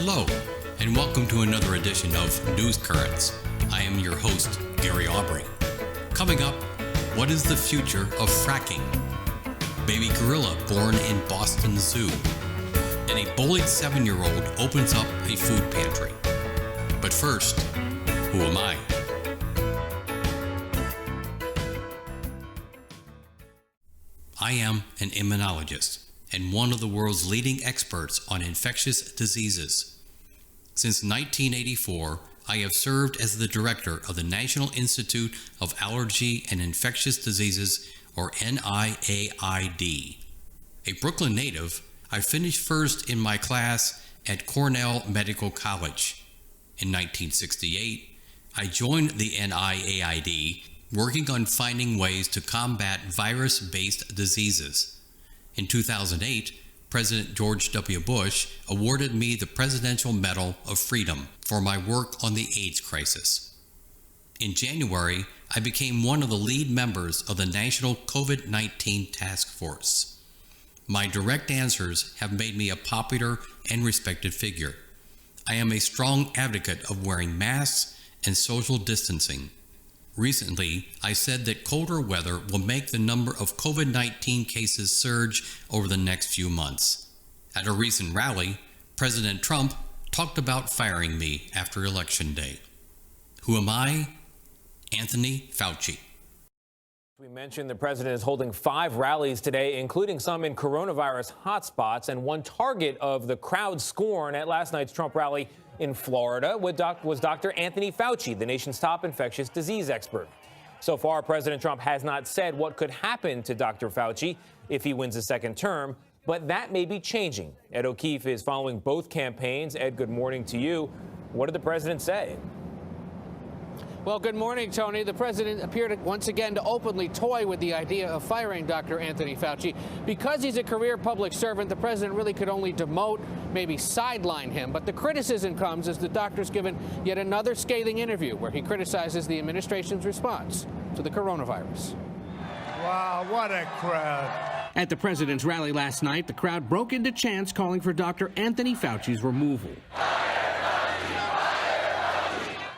Hello, and welcome to another edition of NewsCurrents. I am your host, Gary Aubrey. Coming up, what is the future of fracking? Baby gorilla born in Boston Zoo. And a bullied 7-year-old opens up a food pantry. But first, who am I? I am an immunologist and one of the world's leading experts on infectious diseases. Since 1984, I have served as the director of the National Institute of Allergy and Infectious Diseases, or NIAID. A Brooklyn native, I finished first in my class at Cornell Medical College. In 1968, I joined the NIAID, working on finding ways to combat virus-based diseases. In 2008, President George W. Bush awarded me the Presidential Medal of Freedom for my work on the AIDS crisis. In January, I became one of the lead members of the National COVID-19 Task Force. My direct answers have made me a popular and respected figure. I am a strong advocate of wearing masks and social distancing. Recently, I said that colder weather will make the number of COVID-19 cases surge over the next few months. At a recent rally, President Trump talked about firing me after Election Day. Who am I? Anthony Fauci. We mentioned the president is holding 5 rallies today, including some in coronavirus hotspots, and one target of the crowd scorn at last night's Trump rally in Florida was Dr. Anthony Fauci, the nation's top infectious disease expert. So far, President Trump has not said what could happen to Dr. Fauci if he wins a second term, but that may be changing. Ed O'Keefe is following both campaigns. Ed, good morning to you. What did the president say? Well, good morning, Tony. The president appeared once again to openly toy with the idea of firing Dr. Anthony Fauci. Because he's a career public servant, the president really could only demote, maybe sideline him. But the criticism comes as the doctor's given yet another scathing interview where he criticizes the administration's response to the coronavirus. Wow, what a crowd. At the president's rally last night, the crowd broke into chants calling for Dr. Anthony Fauci's removal.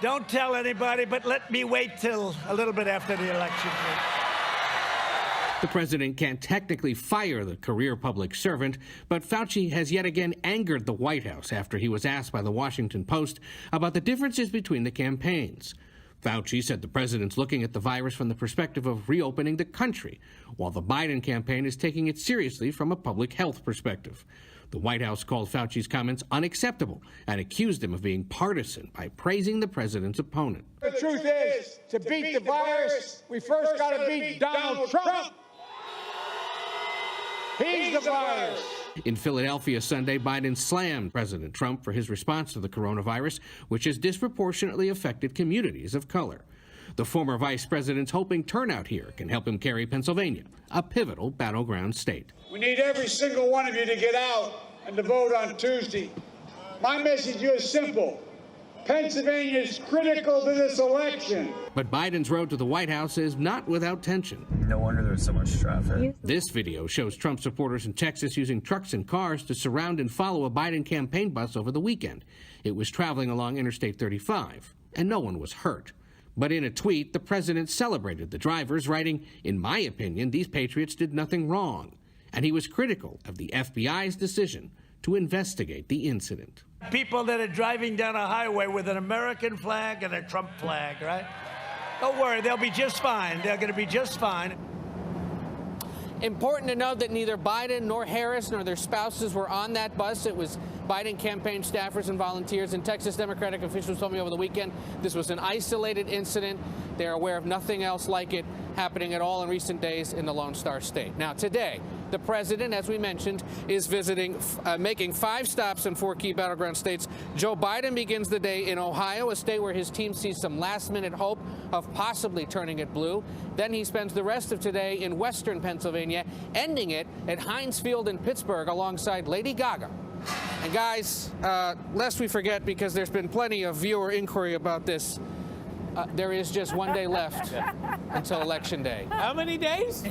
Don't tell anybody, but let me wait till a little bit after the election. The president can't technically fire the career public servant, but Fauci has yet again angered the White House after he was asked by the Washington Post about the differences between the campaigns. Fauci said the president's looking at the virus from the perspective of reopening the country, while the Biden campaign is taking it seriously from a public health perspective. The White House called Fauci's comments unacceptable and accused him of being partisan by praising the president's opponent. The truth is, to beat the virus, we first got to beat Donald Trump. He's the virus. In Philadelphia Sunday, Biden slammed President Trump for his response to the coronavirus, which has disproportionately affected communities of color. The former vice president's hoping turnout here can help him carry Pennsylvania, a pivotal battleground state. We need every single one of you to get out and to vote on Tuesday. My message to you is simple. Pennsylvania is critical to this election. But Biden's road to the White House is not without tension. No wonder there's so much traffic. This video shows Trump supporters in Texas using trucks and cars to surround and follow a Biden campaign bus over the weekend. It was traveling along Interstate 35, and no one was hurt. But in a tweet, the president celebrated the drivers, writing, "In my opinion, these patriots did nothing wrong." And he was critical of the FBI's decision to investigate the incident. People that are driving down a highway with an American flag and a Trump flag, right? Don't worry, they'll be just fine. They're going to be just fine. Important to note that neither Biden nor Harris nor their spouses were on that bus. It was Biden campaign staffers and volunteers, and Texas Democratic officials told me over the weekend this was an isolated incident. They're aware of nothing else like it happening at all in recent days in the Lone Star State. Now, today, the president, as we mentioned, is making 5 stops in 4 key battleground states. Joe Biden begins the day in Ohio, a state where his team sees some last-minute hope of possibly turning it blue. Then he spends the rest of today in western Pennsylvania, ending it at Heinz Field in Pittsburgh alongside Lady Gaga. And guys, lest we forget, because there's been plenty of viewer inquiry about this, There is just one day left until Election Day. How many days?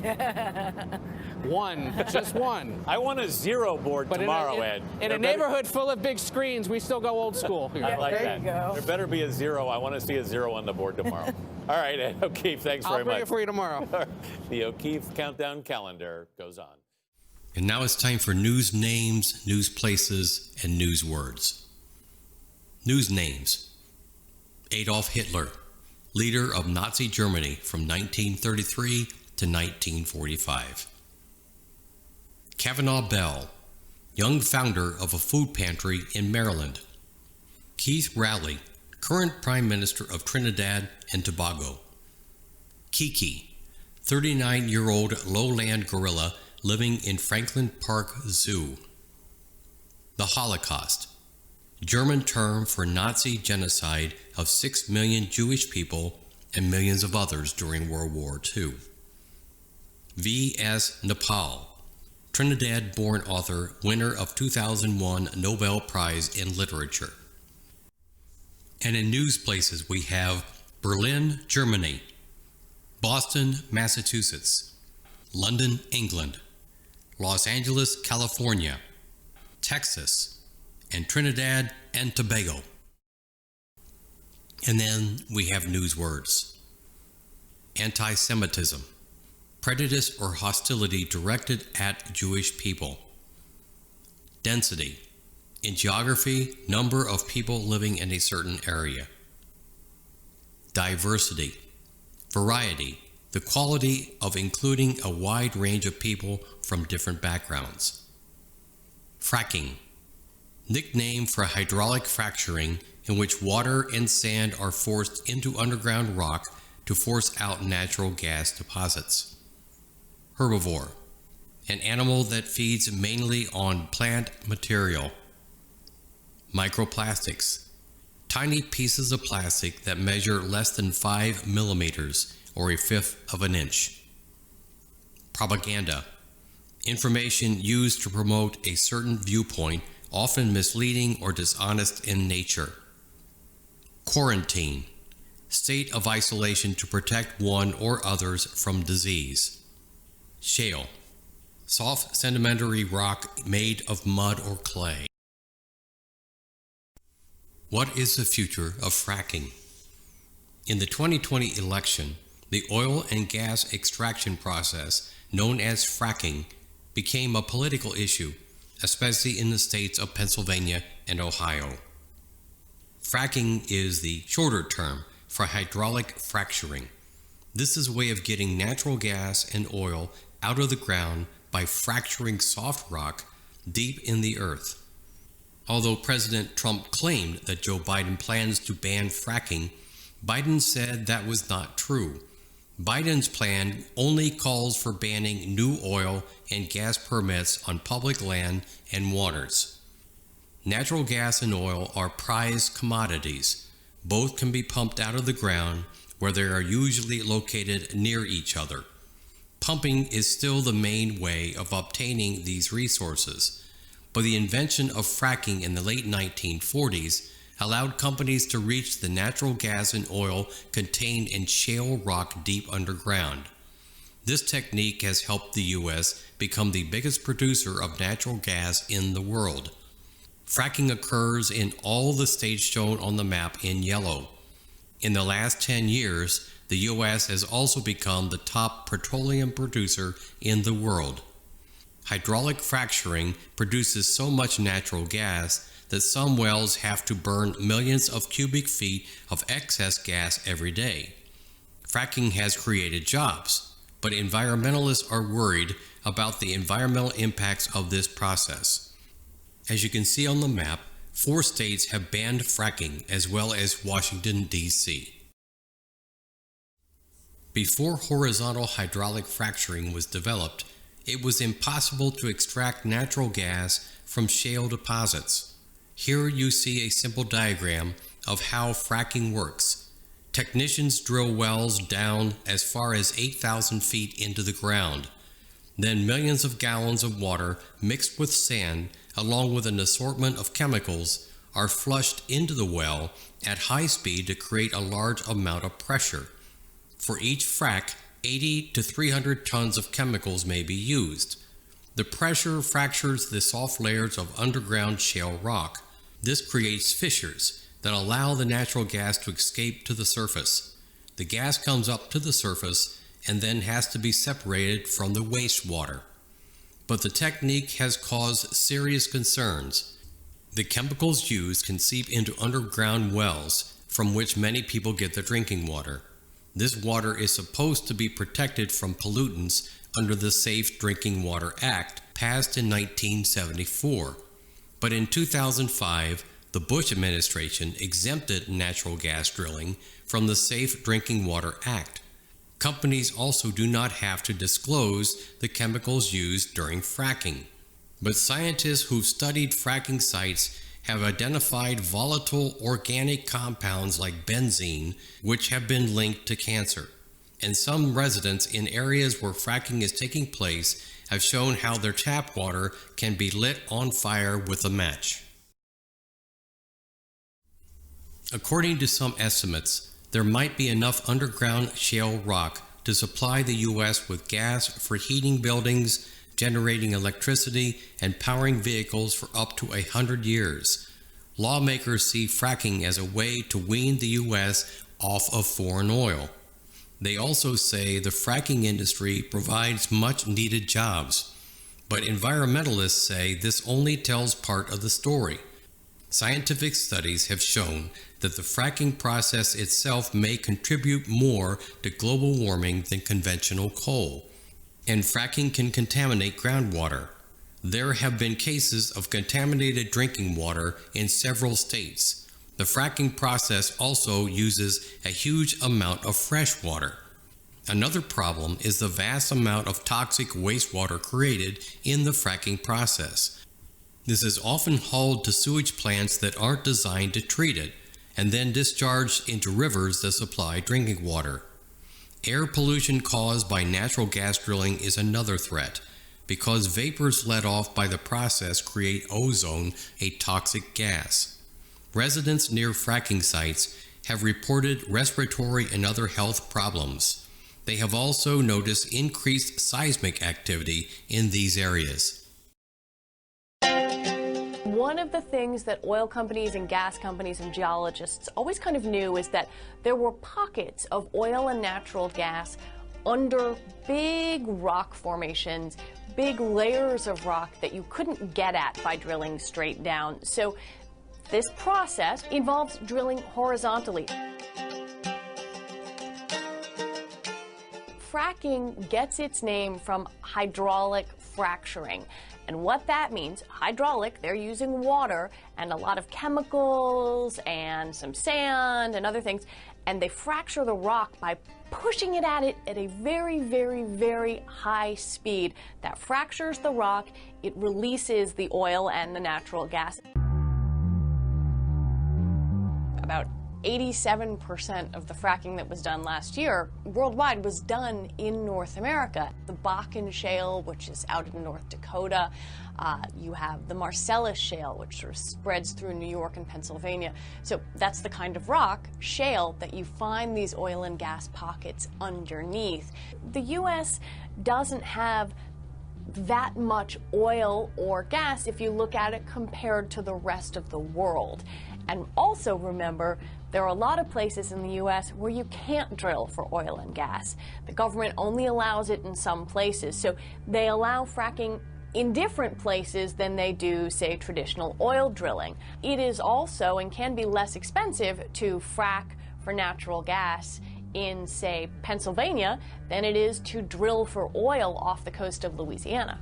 One, just one. I want a zero board But tomorrow, in Ed. a neighborhood full of big screens, we still go old school. I like there that. you go. There better be a zero. I want to see a zero on the board tomorrow. All right, Ed O'Keefe, thanks I'll very bring much. it for you tomorrow. The O'Keefe Countdown Calendar goes on. And now it's time for news names, news places, and news words. News names. Adolf Hitler, leader of Nazi Germany from 1933 to 1945. Kavanaugh Bell, young founder of a food pantry in Maryland. Keith Rowley, current Prime Minister of Trinidad and Tobago. Kiki, 39-year-old lowland gorilla living in Franklin Park Zoo. The Holocaust, German term for Nazi genocide of 6 million Jewish people and millions of others during World War II. V.S. Naipaul, Trinidad-born author, winner of 2001 Nobel Prize in Literature. And in news places we have Berlin, Germany, Boston, Massachusetts, London, England, Los Angeles, California, Texas, and Trinidad and Tobago. And then we have news words. Anti-Semitism, prejudice or hostility directed at Jewish people. Density, in geography, number of people living in a certain area. Diversity, variety, the quality of including a wide range of people from different backgrounds. Fracking, nickname for hydraulic fracturing in which water and sand are forced into underground rock to force out natural gas deposits. Herbivore, an animal that feeds mainly on plant material. Microplastics, tiny pieces of plastic that measure less than 5 millimeters or a fifth of an inch. Propaganda, information used to promote a certain viewpoint, often misleading or dishonest in nature. Quarantine, state of isolation to protect one or others from disease. Shale, soft sedimentary rock made of mud or clay. What is the future of fracking? In the 2020 election, the oil and gas extraction process, known as fracking, became a political issue, especially in the states of Pennsylvania and Ohio. Fracking is the shorter term for hydraulic fracturing. This is a way of getting natural gas and oil out of the ground by fracturing soft rock deep in the earth. Although President Trump claimed that Joe Biden plans to ban fracking, Biden said that was not true. Biden's plan only calls for banning new oil and gas permits on public land and waters. Natural gas and oil are prized commodities. Both can be pumped out of the ground, where they are usually located near each other. Pumping is still the main way of obtaining these resources, but the invention of fracking in the late 1940s allowed companies to reach the natural gas and oil contained in shale rock deep underground. This technique has helped the U.S. become the biggest producer of natural gas in the world. Fracking occurs in all the states shown on the map in yellow. In the last 10 years, the U.S. has also become the top petroleum producer in the world. Hydraulic fracturing produces so much natural gas that some wells have to burn millions of cubic feet of excess gas every day. Fracking has created jobs, but environmentalists are worried about the environmental impacts of this process. As you can see on the map, 4 states have banned fracking, as well as Washington, D.C. Before horizontal hydraulic fracturing was developed, it was impossible to extract natural gas from shale deposits. Here you see a simple diagram of how fracking works. Technicians drill wells down as far as 8,000 feet into the ground. Then millions of gallons of water mixed with sand, along with an assortment of chemicals, are flushed into the well at high speed to create a large amount of pressure. For each frac, 80 to 300 tons of chemicals may be used. The pressure fractures the soft layers of underground shale rock. This creates fissures that allow the natural gas to escape to the surface. The gas comes up to the surface and then has to be separated from the wastewater. But the technique has caused serious concerns. The chemicals used can seep into underground wells from which many people get their drinking water. This water is supposed to be protected from pollutants under the Safe Drinking Water Act, passed in 1974. But in 2005, the Bush administration exempted natural gas drilling from the Safe Drinking Water Act. Companies also do not have to disclose the chemicals used during fracking. But scientists who've studied fracking sites have identified volatile organic compounds like benzene, which have been linked to cancer. And some residents in areas where fracking is taking place have shown how their tap water can be lit on fire with a match. According to some estimates, there might be enough underground shale rock to supply the U.S. with gas for heating buildings, generating electricity, and powering vehicles for up to 100 years. Lawmakers see fracking as a way to wean the U.S. off of foreign oil. They also say the fracking industry provides much needed jobs. But environmentalists say this only tells part of the story. Scientific studies have shown that the fracking process itself may contribute more to global warming than conventional coal. And fracking can contaminate groundwater. There have been cases of contaminated drinking water in several states. The fracking process also uses a huge amount of fresh water. Another problem is the vast amount of toxic wastewater created in the fracking process. This is often hauled to sewage plants that aren't designed to treat it, and then discharged into rivers that supply drinking water. Air pollution caused by natural gas drilling is another threat, because vapors let off by the process create ozone, a toxic gas. Residents near fracking sites have reported respiratory and other health problems. They have also noticed increased seismic activity in these areas. One of the things that oil companies and gas companies and geologists always kind of knew is that there were pockets of oil and natural gas under big rock formations, big layers of rock that you couldn't get at by drilling straight down. So this process involves drilling horizontally. Fracking gets its name from hydraulic fracturing. And what that means, hydraulic, they're using water and a lot of chemicals and some sand and other things, and they fracture the rock by pushing it at a very, very, very high speed. That fractures the rock, it releases the oil and the natural gas. About 87% of the fracking that was done last year worldwide was done in North America. The Bakken Shale, which is out in North Dakota. You have the Marcellus Shale, which sort of spreads through New York and Pennsylvania. So that's the kind of rock, shale, that you find these oil and gas pockets underneath. The U.S. doesn't have that much oil or gas if you look at it compared to the rest of the world. And also remember, there are a lot of places in the U.S. where you can't drill for oil and gas. The government only allows it in some places, so they allow fracking in different places than they do, say, traditional oil drilling. It is also, and can be less expensive, to frack for natural gas in, say, Pennsylvania than it is to drill for oil off the coast of Louisiana.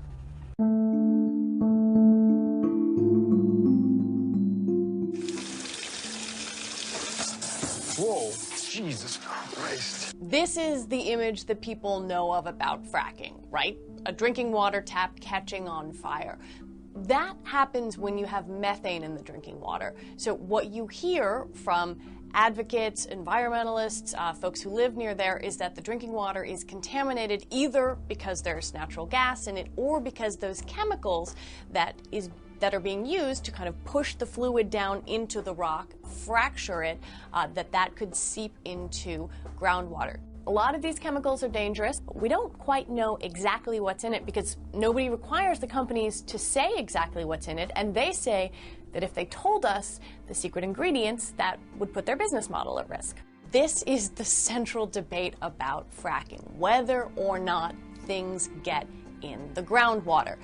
Whoa, Jesus Christ. This is the image that people know of about fracking, right? A drinking water tap catching on fire. That happens when you have methane in the drinking water. So what you hear from advocates, environmentalists, folks who live near there, is that the drinking water is contaminated either because there's natural gas in it or because those chemicals that that are being used to kind of push the fluid down into the rock, fracture it, that could seep into groundwater. A lot of these chemicals are dangerous. We don't quite know exactly what's in it because nobody requires the companies to say exactly what's in it, and they say that if they told us the secret ingredients, that would put their business model at risk. This is the central debate about fracking, whether or not things get in the groundwater.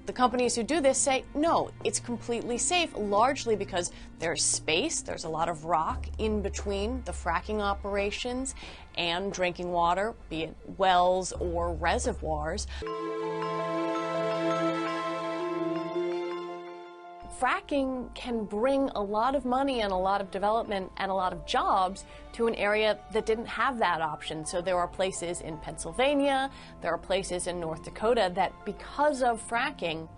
The companies who do this say, no, it's completely safe, largely because there's space, there's a lot of rock in between the fracking operations and drinking water, be it wells or reservoirs. Fracking can bring a lot of money and a lot of development and a lot of jobs to an area that didn't have that option. So there are places in Pennsylvania, there are places in North Dakota that, because of fracking,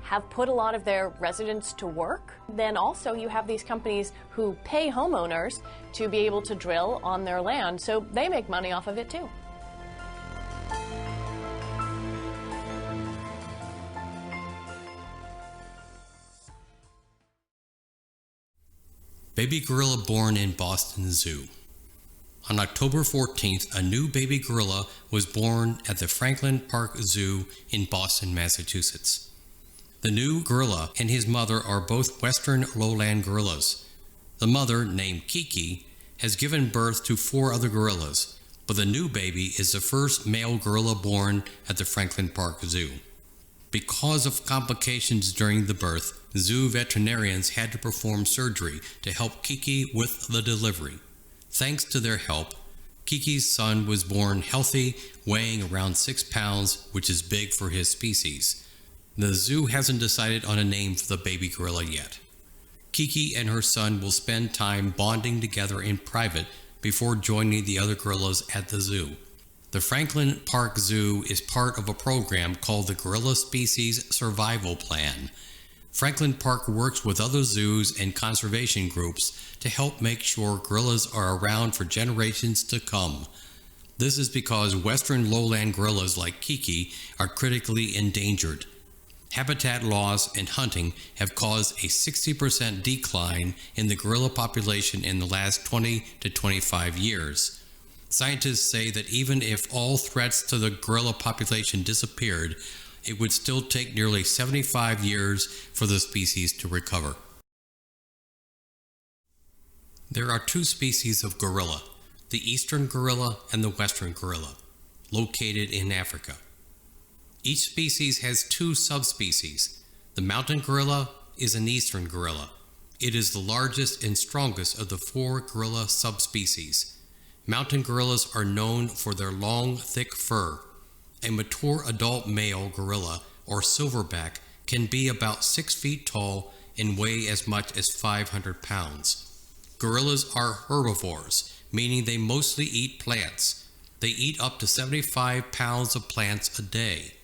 have put a lot of their residents to work. Then also you have these companies who pay homeowners to be able to drill on their land, so they make money off of it too. Baby gorilla born in Boston Zoo. On October 14th, a new baby gorilla was born at the Franklin Park Zoo in Boston, Massachusetts. The new gorilla and his mother are both western lowland gorillas. The mother, named Kiki, has given birth to 4 other gorillas, but the new baby is the first male gorilla born at the Franklin Park Zoo. Because of complications during the birth, zoo veterinarians had to perform surgery to help Kiki with the delivery. Thanks to their help, Kiki's son was born healthy, weighing around 6 pounds, which is big for his species. The zoo hasn't decided on a name for the baby gorilla yet. Kiki and her son will spend time bonding together in private before joining the other gorillas at the zoo. The Franklin Park Zoo is part of a program called the Gorilla Species Survival Plan. Franklin Park works with other zoos and conservation groups to help make sure gorillas are around for generations to come. This is because western lowland gorillas like Kiki are critically endangered. Habitat loss and hunting have caused a 60% decline in the gorilla population in the last 20 to 25 years. Scientists say that even if all threats to the gorilla population disappeared, it would still take nearly 75 years for the species to recover. There are 2 species of gorilla, the eastern gorilla and the western gorilla, located in Africa. Each species has 2 subspecies. The mountain gorilla is an eastern gorilla. It is the largest and strongest of the 4 gorilla subspecies. Mountain gorillas are known for their long, thick fur. A mature adult male gorilla, or silverback, can be about 6 feet tall and weigh as much as 500 pounds. Gorillas are herbivores, meaning they mostly eat plants. They eat up to 75 pounds of plants a day.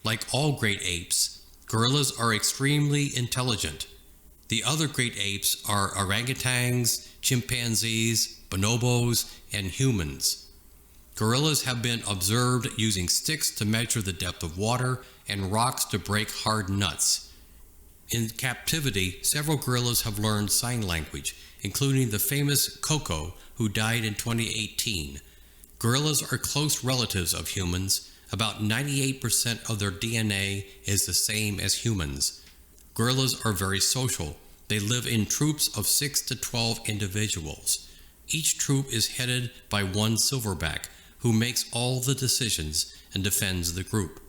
Like all great apes, gorillas are extremely intelligent. The other great apes are orangutans, chimpanzees, bonobos, and humans. Gorillas have been observed using sticks to measure the depth of water and rocks to break hard nuts. In captivity, several gorillas have learned sign language, including the famous Koko, who died in 2018. Gorillas are close relatives of humans. About 98% of their DNA is the same as humans. Gorillas are very social. They live in troops of 6 to 12 individuals. Each troop is headed by one silverback, who makes all the decisions and defends the group.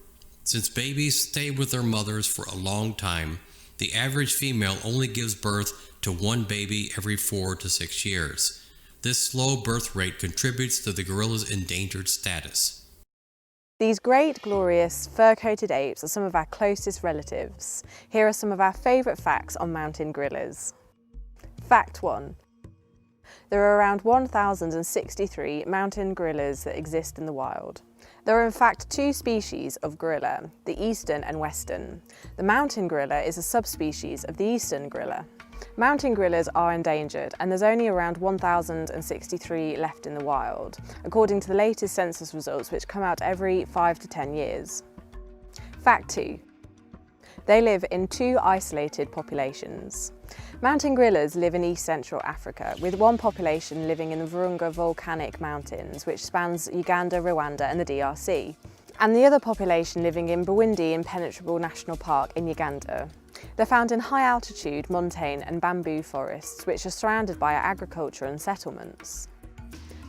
Since babies stay with their mothers for a long time, the average female only gives birth to 1 baby every 4 to 6 years. This slow birth rate contributes to the gorilla's endangered status. These great, glorious, fur-coated apes are some of our closest relatives. Here are some of our favourite facts on mountain gorillas. Fact 1. There are around 1,063 mountain gorillas that exist in the wild. There are in fact 2 species of gorilla, the eastern and western. The mountain gorilla is a subspecies of the eastern gorilla. Mountain gorillas are endangered, and there's only around 1,063 left in the wild, according to the latest census results, which come out every 5 to 10 years. Fact 2. They live in two isolated populations. Mountain gorillas live in East Central Africa, with one population living in the Virunga volcanic mountains, which spans Uganda, Rwanda and the DRC, and the other population living in Bwindi Impenetrable National Park in Uganda. They're found in high-altitude montane and bamboo forests, which are surrounded by agriculture and settlements.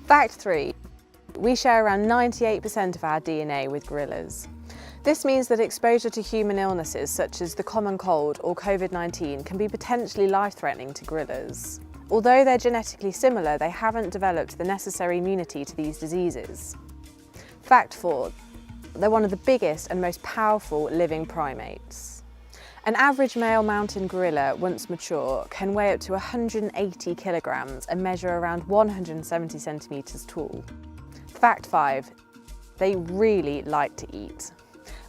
Fact 3. We share around 98% of our DNA with gorillas. This means that exposure to human illnesses such as the common cold or COVID-19 can be potentially life-threatening to gorillas. Although they're genetically similar, they haven't developed the necessary immunity to these diseases. Fact 4. They're one of the biggest and most powerful living primates. An average male mountain gorilla, once mature, can weigh up to 180 kilograms and measure around 170 centimeters tall. Fact 5. They really like to eat.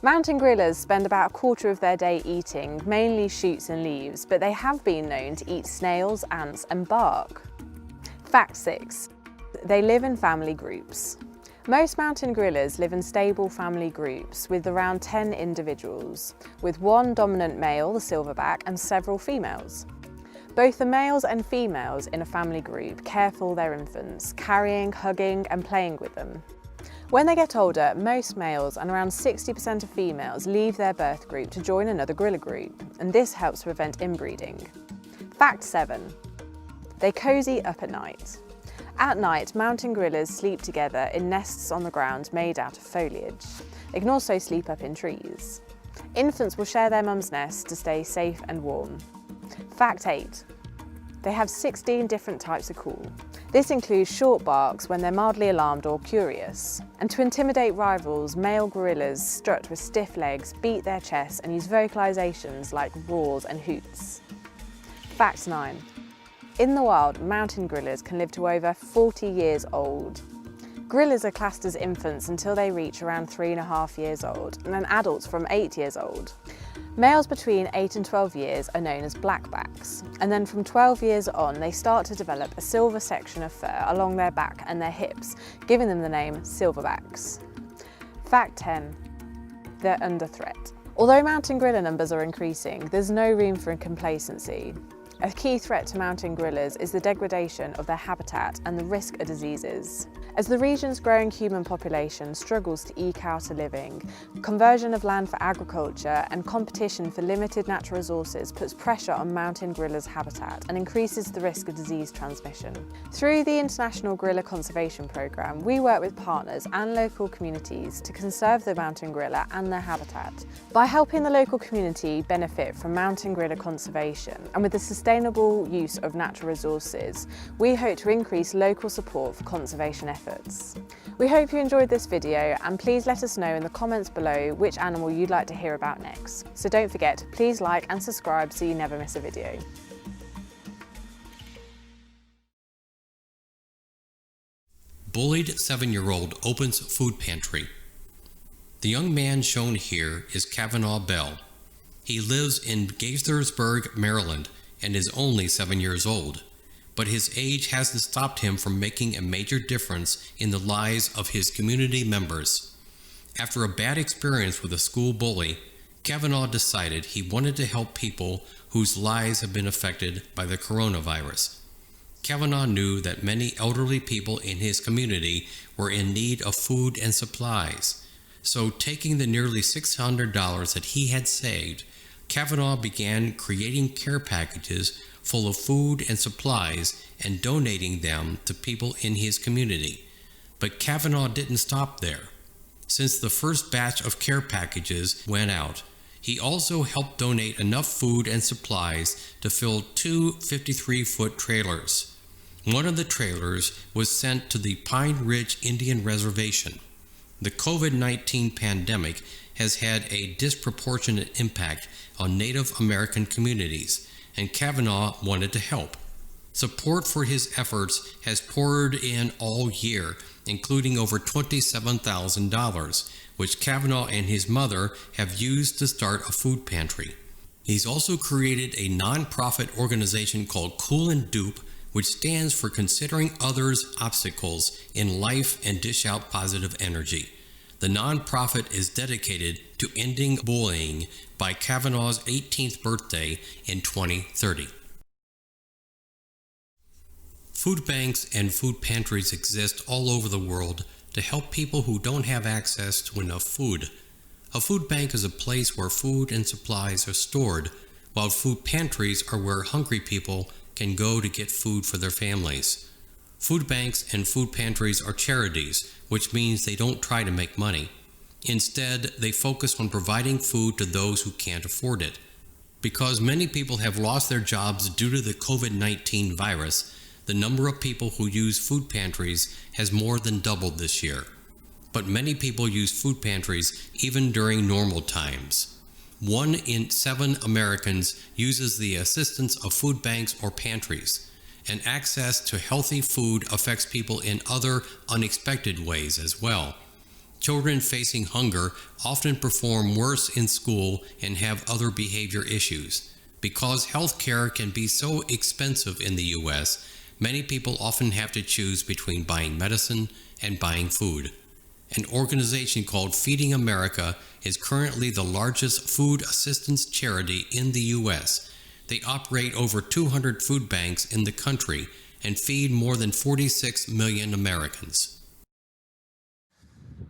Mountain gorillas spend about a quarter of their day eating, mainly shoots and leaves, but they have been known to eat snails, ants and bark. Fact 6. They live in family groups. Most mountain gorillas live in stable family groups with around 10 individuals, with one dominant male, the silverback, and several females. Both the males and females in a family group care for their infants, carrying, hugging, and playing with them. When they get older, most males and around 60% of females leave their birth group to join another gorilla group, and this helps prevent inbreeding. Fact 7. They cozy up at night. At night, mountain gorillas sleep together in nests on the ground made out of foliage. They can also sleep up in trees. Infants will share their mum's nest to stay safe and warm. Fact 8. They have 16 different types of call. This includes short barks when they're mildly alarmed or curious. And to intimidate rivals, male gorillas strut with stiff legs, beat their chests and use vocalizations like roars and hoots. Fact 9. In the wild, mountain gorillas can live to over 40 years old. Gorillas are classed as infants until they reach around 3.5 years old, and then adults from 8 years old. Males between 8 and 12 years are known as blackbacks, and then from 12 years on they start to develop a silver section of fur along their back and their hips, giving them the name silverbacks. Fact 10. They're under threat. Although mountain gorilla numbers are increasing, there's no room for complacency. A key threat to mountain gorillas is the degradation of their habitat and the risk of diseases. As the region's growing human population struggles to eke out a living, conversion of land for agriculture and competition for limited natural resources puts pressure on mountain gorillas' habitat and increases the risk of disease transmission. Through the International Gorilla Conservation Programme, we work with partners and local communities to conserve the mountain gorilla and their habitat. By helping the local community benefit from mountain gorilla conservation and with the sustainable use of natural resources, we hope to increase local support for conservation efforts. We hope you enjoyed this video, and please let us know in the comments below which animal you'd like to hear about next. So don't forget, please like and subscribe so you never miss a video. Bullied 7-year-old opens food pantry. The young man shown here is Kavanaugh Bell. He lives in Gaithersburg, Maryland, and is only 7 years old. But his age hasn't stopped him from making a major difference in the lives of his community members. After a bad experience with a school bully, Kavanaugh decided he wanted to help people whose lives have been affected by the coronavirus. Kavanaugh knew that many elderly people in his community were in need of food and supplies. So, taking the nearly $600 that he had saved, Kavanaugh began creating care packages full of food and supplies and donating them to people in his community. But Kavanaugh didn't stop there. Since the first batch of care packages went out, he also helped donate enough food and supplies to fill 2 53-foot trailers. One of the trailers was sent to the Pine Ridge Indian Reservation. The COVID-19 pandemic has had a disproportionate impact on Native American communities, and Kavanaugh wanted to help. Support for his efforts has poured in all year, including over $27,000, which Kavanaugh and his mother have used to start a food pantry. He's also created a non-profit organization called Cool and Dupe, which stands for Considering Others' Obstacles in Life and Dish Out Positive Energy. The non-profit is dedicated to ending bullying by Kavanaugh's 18th birthday in 2030. Food banks and food pantries exist all over the world to help people who don't have access to enough food. A food bank is a place where food and supplies are stored, while food pantries are where hungry people can go to get food for their families. Food banks and food pantries are charities, which means they don't try to make money. Instead, they focus on providing food to those who can't afford it. Because many people have lost their jobs due to the COVID-19 virus, the number of people who use food pantries has more than doubled this year. But many people use food pantries even during normal times. 1 in 7 Americans uses the assistance of food banks or pantries, and access to healthy food affects people in other unexpected ways as well. Children facing hunger often perform worse in school and have other behavior issues. Because health care can be so expensive in the U.S., many people often have to choose between buying medicine and buying food. An organization called Feeding America is currently the largest food assistance charity in the U.S. They operate over 200 food banks in the country and feed more than 46 million Americans.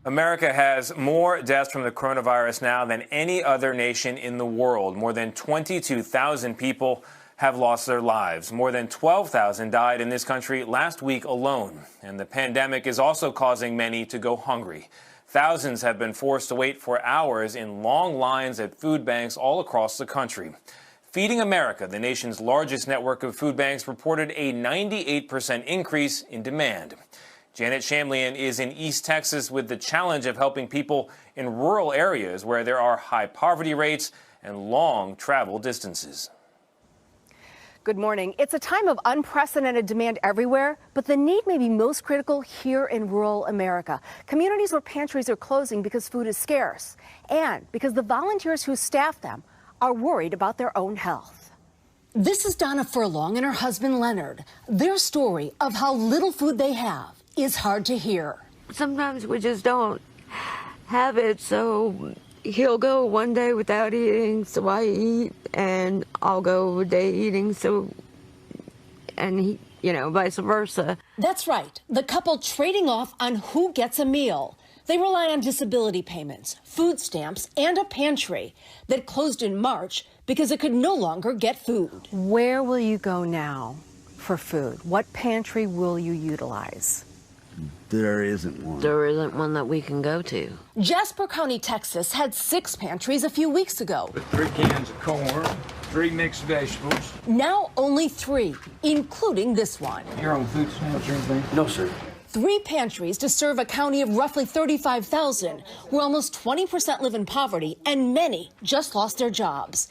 America has more deaths from the coronavirus now than any other nation in the world. More than 22,000 people have lost their lives. More than 12,000 died in this country last week alone. And the pandemic is also causing many to go hungry. Thousands have been forced to wait for hours in long lines at food banks all across the country. Feeding America, the nation's largest network of food banks, reported a 98% increase in demand. Janet Shamlian is in East Texas with the challenge of helping people in rural areas where there are high poverty rates and long travel distances. Good morning. It's a time of unprecedented demand everywhere, but the need may be most critical here in rural America. Communities where pantries are closing because food is scarce and because the volunteers who staff them are worried about their own health. This is Donna Furlong and her husband Leonard. Their story of how little food they have is hard to hear. Sometimes we just don't have it, so he'll go one day without eating, so I eat, and I'll go a day eating, and he, vice versa. That's right. The couple trading off on who gets a meal. They rely on disability payments, food stamps, and a pantry that closed in March because it could no longer get food. Where will you go now for food? What pantry will you utilize? There isn't one. There isn't one that we can go to. Jasper County, Texas had 6 pantries a few weeks ago. With 3 cans of corn, 3 mixed vegetables. Now only 3, including this one. You're on food stamps or anything? No, sir. 3 pantries to serve a county of roughly 35,000, where almost 20% live in poverty and many just lost their jobs.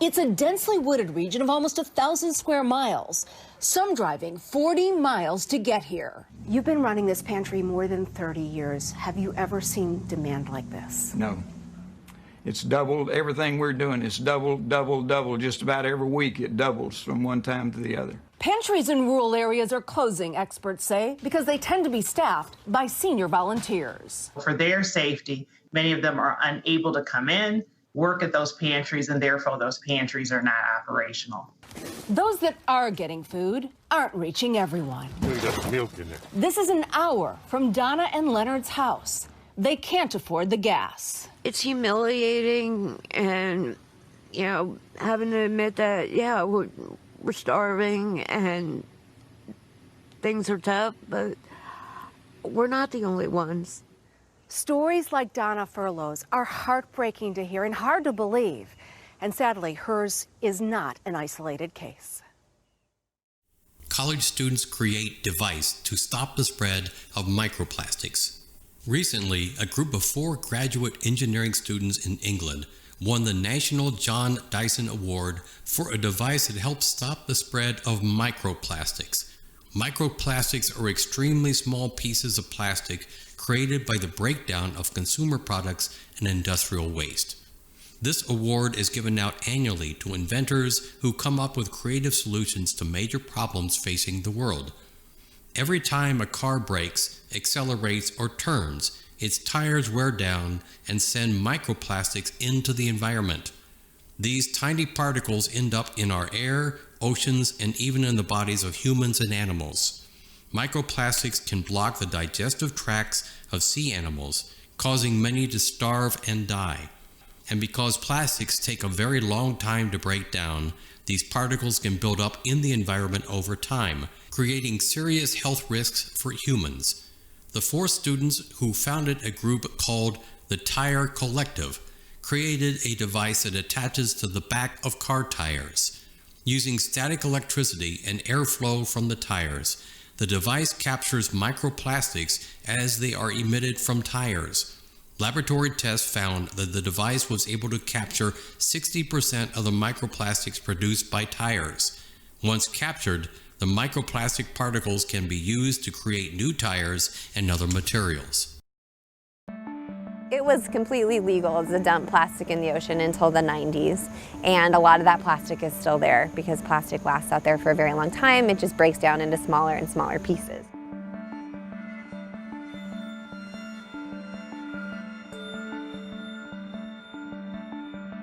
It's a densely wooded region of almost 1,000 square miles, some driving 40 miles to get here. You've been running this pantry more than 30 years. Have you ever seen demand like this? No. It's doubled. Everything we're doing is double. Just about every week it doubles from one time to the other. Pantries in rural areas are closing, experts say, because they tend to be staffed by senior volunteers. For their safety, many of them are unable to come in, work at those pantries, and therefore those pantries are not operational. Those that are getting food aren't reaching everyone. There's got milk in there. This is an hour from Donna and Leonard's house. They can't afford the gas. It's humiliating, and, having to admit that, we're starving and things are tough, but we're not the only ones. Stories like Donna Furlow's are heartbreaking to hear and hard to believe. And sadly, hers is not an isolated case. College students create device to stop the spread of microplastics. Recently, a group of 4 graduate engineering students in England won the National John Dyson Award for a device that helps stop the spread of microplastics. Microplastics are extremely small pieces of plastic created by the breakdown of consumer products and industrial waste. This award is given out annually to inventors who come up with creative solutions to major problems facing the world. Every time a car brakes, accelerates, or turns, its tires wear down and send microplastics into the environment. These tiny particles end up in our air, oceans, and even in the bodies of humans and animals. Microplastics can block the digestive tracts of sea animals, causing many to starve and die. And because plastics take a very long time to break down, these particles can build up in the environment over time, creating serious health risks for humans. The 4 students who founded a group called the Tire Collective created a device that attaches to the back of car tires. Using static electricity and airflow from the tires, the device captures microplastics as they are emitted from tires. Laboratory tests found that the device was able to capture 60% of the microplastics produced by tires. Once captured, the microplastic particles can be used to create new tires and other materials. It was completely legal to dump plastic in the ocean until the 90s, and a lot of that plastic is still there because plastic lasts out there for a very long time. It just breaks down into smaller and smaller pieces.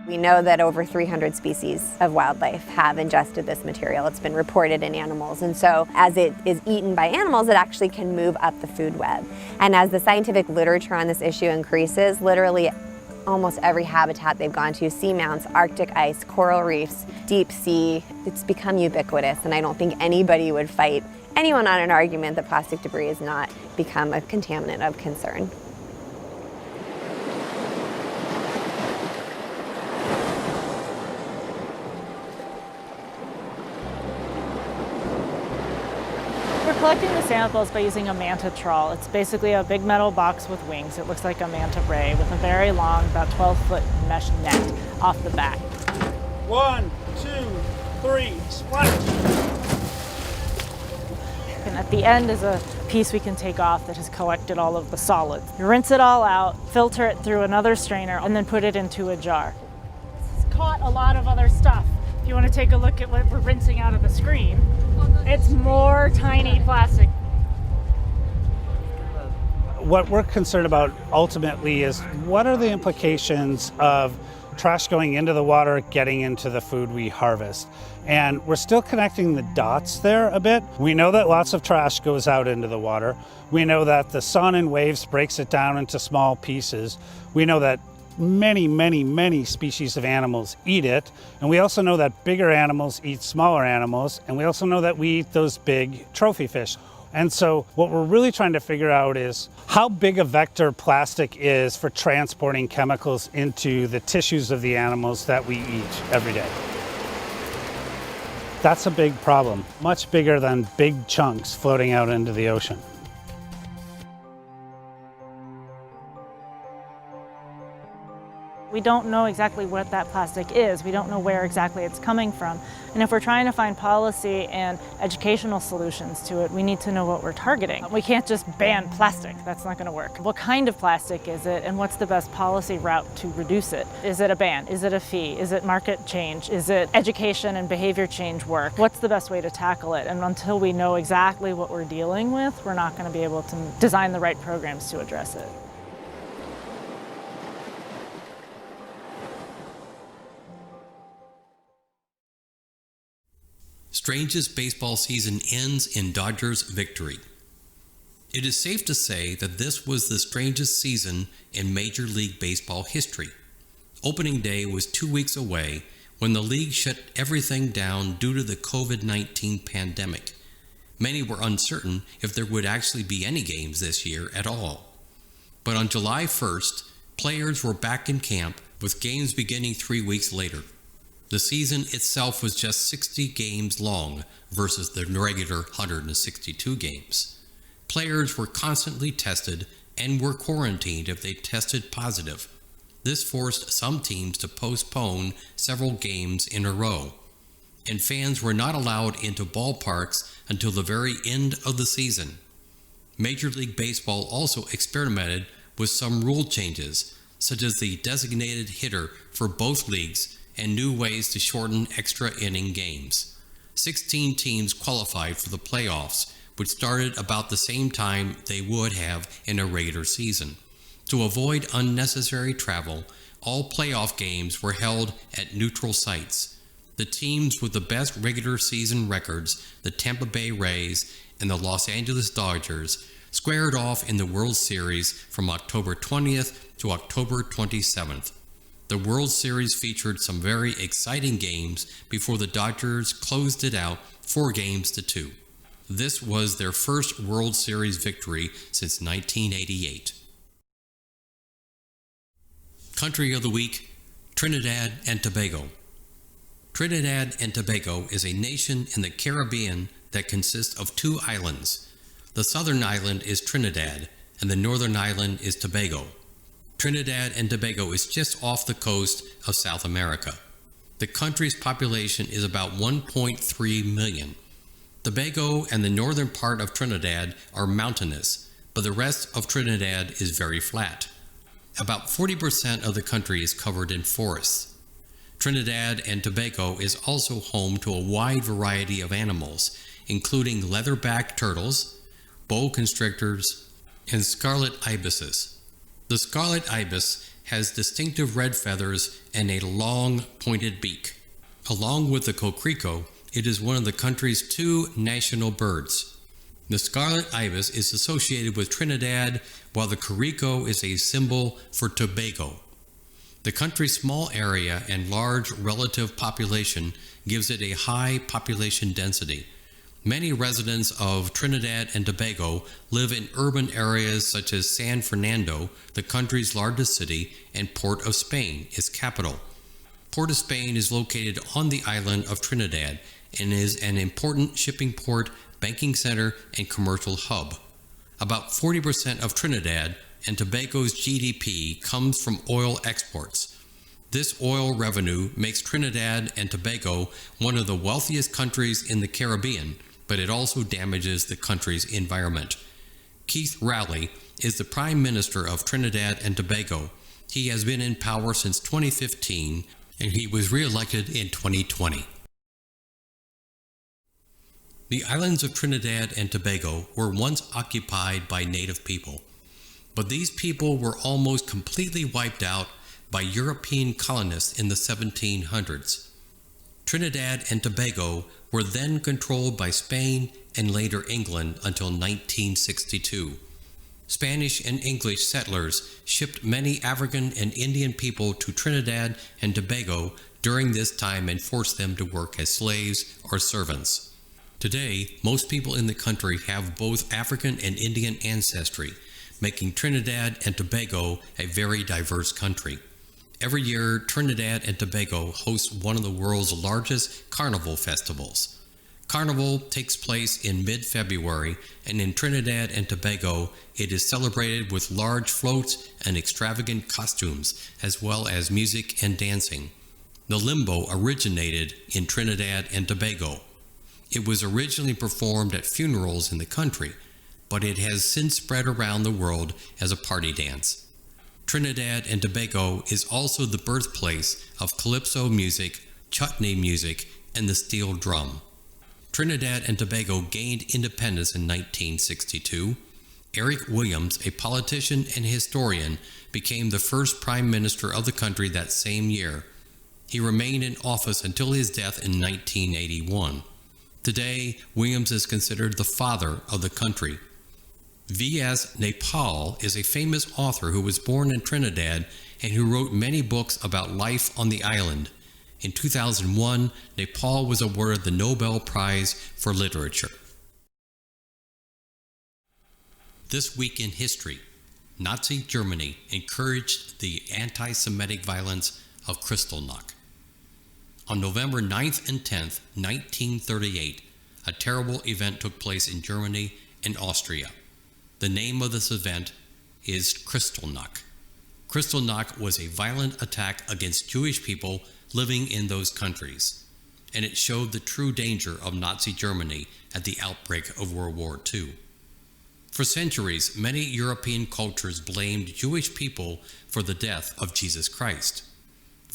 We know that over 300 species of wildlife have ingested this material. It's been reported in animals. And so as it is eaten by animals, it actually can move up the food web. And as the scientific literature on this issue increases, literally almost every habitat they've gone to, seamounts, Arctic ice, coral reefs, deep sea, it's become ubiquitous. And I don't think anybody would fight anyone on an argument that plastic debris has not become a contaminant of concern. We're collecting the samples by using a manta trawl. It's basically a big metal box with wings. It looks like a manta ray with a very long, about 12-foot mesh net off the back. 1, 2, 3, splash! And at the end is a piece we can take off that has collected all of the solids. You rinse it all out, filter it through another strainer, and then put it into a jar. It's caught a lot of other stuff. If you want to take a look at what we're rinsing out of the screen, it's more tiny plastic. What we're concerned about ultimately is what are the implications of trash going into the water, getting into the food we harvest. And we're still connecting the dots there a bit. We know that lots of trash goes out into the water. We know that the sun and waves breaks it down into small pieces. We know that many species of animals eat it. And we also know that bigger animals eat smaller animals. And we also know that we eat those big trophy fish. And so what we're really trying to figure out is how big a vector plastic is for transporting chemicals into the tissues of the animals that we eat every day. That's a big problem, much bigger than big chunks floating out into the ocean. We don't know exactly what that plastic is. We don't know where exactly it's coming from. And if we're trying to find policy and educational solutions to it, we need to know what we're targeting. We can't just ban plastic. That's not going to work. What kind of plastic is it, and what's the best policy route to reduce it? Is it a ban? Is it a fee? Is it market change? Is it education and behavior change work? What's the best way to tackle it? And until we know exactly what we're dealing with, we're not going to be able to design the right programs to address it. Strangest baseball season ends in Dodgers victory. It is safe to say that this was the strangest season in Major League Baseball history. Opening day was 2 weeks away when the league shut everything down due to the COVID-19 pandemic. Many were uncertain if there would actually be any games this year at all. But on July 1st, players were back in camp with games beginning 3 weeks later. The season itself was just 60 games long versus the regular 162 games. Players were constantly tested and were quarantined if they tested positive. This forced some teams to postpone several games in a row, and fans were not allowed into ballparks until the very end of the season. Major League Baseball also experimented with some rule changes, such as the designated hitter for both leagues and new ways to shorten extra inning games. 16 teams qualified for the playoffs, which started about the same time they would have in a regular season. To avoid unnecessary travel, all playoff games were held at neutral sites. The teams with the best regular season records, the Tampa Bay Rays and the Los Angeles Dodgers, squared off in the World Series from October 20th to October 27th. The World Series featured some very exciting games before the Dodgers closed it out 4-2. This was their first World Series victory since 1988. Country of the Week, Trinidad and Tobago. Trinidad and Tobago is a nation in the Caribbean that consists of 2 islands. The southern island is Trinidad, and the northern island is Tobago. Trinidad and Tobago is just off the coast of South America. The country's population is about 1.3 million. Tobago and the northern part of Trinidad are mountainous, but the rest of Trinidad is very flat. About 40% of the country is covered in forests. Trinidad and Tobago is also home to a wide variety of animals, including leatherback turtles, boa constrictors, and scarlet ibises. The scarlet ibis has distinctive red feathers and a long, pointed beak. Along with the coquerico, it is one of the country's 2 national birds. The scarlet ibis is associated with Trinidad, while the coquerico is a symbol for Tobago. The country's small area and large relative population gives it a high population density. Many residents of Trinidad and Tobago live in urban areas such as San Fernando, the country's largest city, and Port of Spain, its capital. Port of Spain is located on the island of Trinidad and is an important shipping port, banking center, and commercial hub. About 40% of Trinidad and Tobago's GDP comes from oil exports. This oil revenue makes Trinidad and Tobago one of the wealthiest countries in the Caribbean, but it also damages the country's environment. Keith Rowley is the Prime Minister of Trinidad and Tobago. He has been in power since 2015, and he was re-elected in 2020. The islands of Trinidad and Tobago were once occupied by native people, but these people were almost completely wiped out by European colonists in the 1700s. Trinidad and Tobago were then controlled by Spain and later England until 1962. Spanish and English settlers shipped many African and Indian people to Trinidad and Tobago during this time and forced them to work as slaves or servants. Today, most people in the country have both African and Indian ancestry, making Trinidad and Tobago a very diverse country. Every year, Trinidad and Tobago hosts one of the world's largest carnival festivals. Carnival takes place in mid-February, and in Trinidad and Tobago, it is celebrated with large floats and extravagant costumes, as well as music and dancing. The limbo originated in Trinidad and Tobago. It was originally performed at funerals in the country, but it has since spread around the world as a party dance. Trinidad and Tobago is also the birthplace of calypso music, chutney music, and the steel drum. Trinidad and Tobago gained independence in 1962. Eric Williams, a politician and historian, became the first prime minister of the country that same year. He remained in office until his death in 1981. Today, Williams is considered the father of the country. V.S. Naipaul is a famous author who was born in Trinidad and who wrote many books about life on the island. In 2001, Naipaul was awarded the Nobel Prize for Literature. This week in history, Nazi Germany encouraged the anti-Semitic violence of Kristallnacht. On November 9th and 10th, 1938, a terrible event took place in Germany and Austria. The name of this event is Kristallnacht. Kristallnacht was a violent attack against Jewish people living in those countries, and it showed the true danger of Nazi Germany at the outbreak of World War II. For centuries, many European cultures blamed Jewish people for the death of Jesus Christ.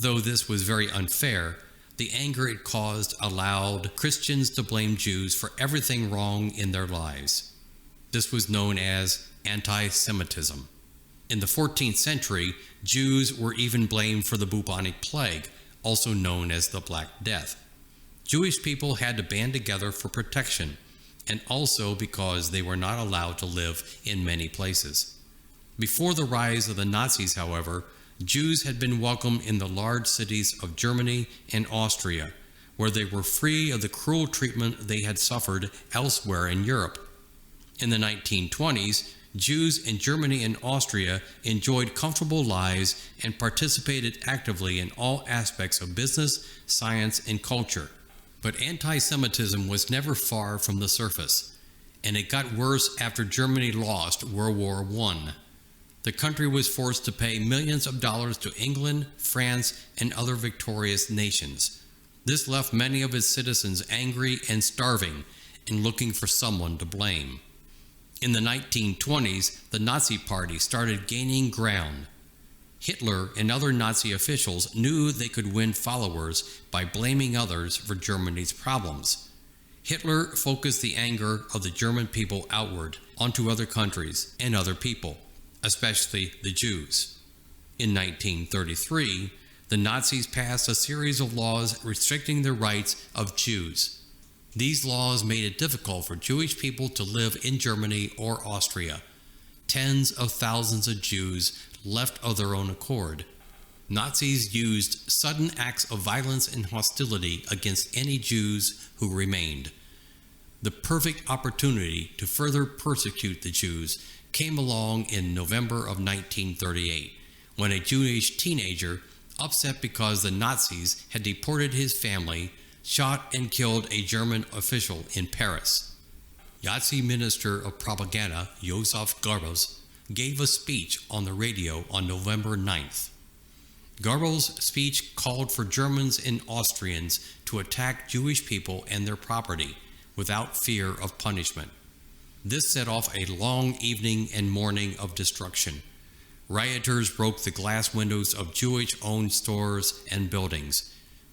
Though this was very unfair, the anger it caused allowed Christians to blame Jews for everything wrong in their lives. This was known as anti-Semitism. In the 14th century, Jews were even blamed for the bubonic plague, also known as the Black Death. Jewish people had to band together for protection, and also because they were not allowed to live in many places. Before the rise of the Nazis, however, Jews had been welcome in the large cities of Germany and Austria, where they were free of the cruel treatment they had suffered elsewhere in Europe. In the 1920s, Jews in Germany and Austria enjoyed comfortable lives and participated actively in all aspects of business, science, and culture. But anti-Semitism was never far from the surface, and it got worse after Germany lost World War I. The country was forced to pay millions of dollars to England, France, and other victorious nations. This left many of its citizens angry and starving and looking for someone to blame. In the 1920s, the Nazi Party started gaining ground. Hitler and other Nazi officials knew they could win followers by blaming others for Germany's problems. Hitler focused the anger of the German people outward onto other countries and other people, especially the Jews. In 1933, the Nazis passed a series of laws restricting the rights of Jews. These laws made it difficult for Jewish people to live in Germany or Austria. Tens of thousands of Jews left of their own accord. Nazis used sudden acts of violence and hostility against any Jews who remained. The perfect opportunity to further persecute the Jews came along in November of 1938, when a Jewish teenager, upset because the Nazis had deported his family, shot and killed a German official in Paris. Nazi Minister of Propaganda Josef Goebbels gave a speech on the radio on November 9th. Goebbels' speech called for Germans and Austrians to attack Jewish people and their property without fear of punishment. This set off a long evening and morning of destruction. Rioters broke the glass windows of Jewish-owned stores and buildings.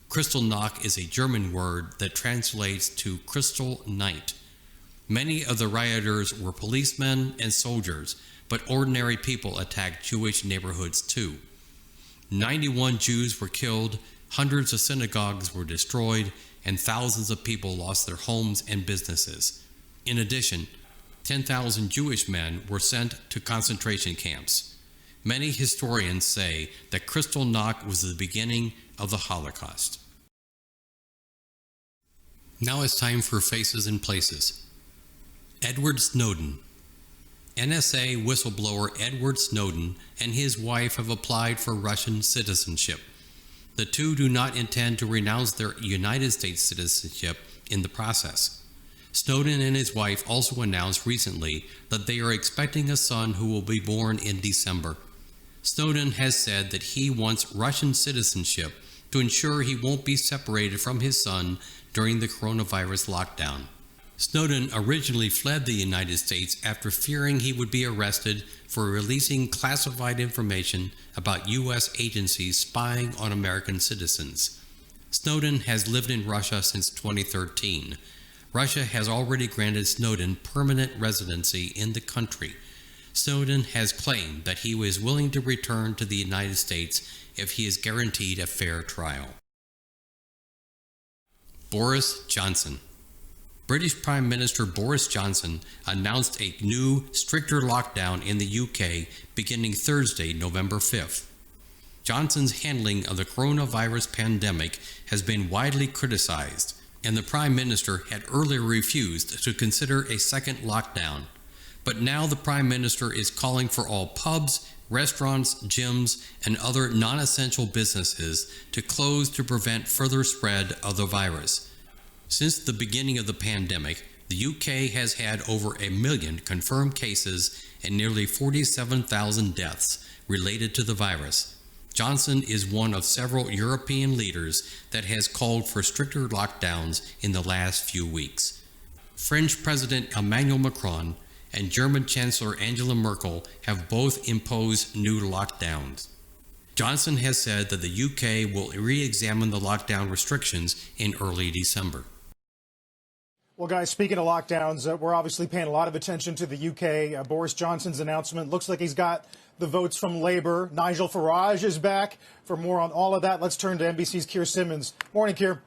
Kristallnacht is a German word that translates to crystal night. Many of the rioters were policemen and soldiers, but ordinary people attacked Jewish neighborhoods too. 91 Jews were killed, hundreds of synagogues were destroyed, and thousands of people lost their homes and businesses. In addition, 10,000 Jewish men were sent to concentration camps. Many historians say that Kristallnacht was the beginning of the Holocaust. Now it's time for Faces and Places. Edward Snowden. NSA whistleblower Edward Snowden and his wife have applied for Russian citizenship. The two do not intend to renounce their United States citizenship in the process. Snowden and his wife also announced recently that they are expecting a son who will be born in December. Snowden has said that he wants Russian citizenship to ensure he won't be separated from his son during the coronavirus lockdown. Snowden originally fled the United States after fearing he would be arrested for releasing classified information about U.S. agencies spying on American citizens. Snowden has lived in Russia since 2013. Russia has already granted Snowden permanent residency in the country. Snowden has claimed that he was willing to return to the United States if he is guaranteed a fair trial. Boris Johnson. British Prime Minister Boris Johnson announced a new, stricter lockdown in the UK beginning Thursday, November 5th. Johnson's handling of the coronavirus pandemic has been widely criticized, and the Prime Minister had earlier refused to consider a second lockdown. But now the Prime Minister is calling for all pubs, restaurants, gyms, and other non-essential businesses to close to prevent further spread of the virus. Since the beginning of the pandemic, the UK has had over 1 million confirmed cases and nearly 47,000 deaths related to the virus. Johnson is one of several European leaders that has called for stricter lockdowns in the last few weeks. French President Emmanuel Macron and German Chancellor Angela Merkel have both imposed new lockdowns. Johnson has said that the UK will re-examine the lockdown restrictions in early December. Well, guys, speaking of lockdowns, we're obviously paying a lot of attention to the UK. Boris Johnson's announcement looks like he's got the votes from Labour. Nigel Farage is back. For more on all of that, let's turn to NBC's Keir Simmons. Morning, Keir.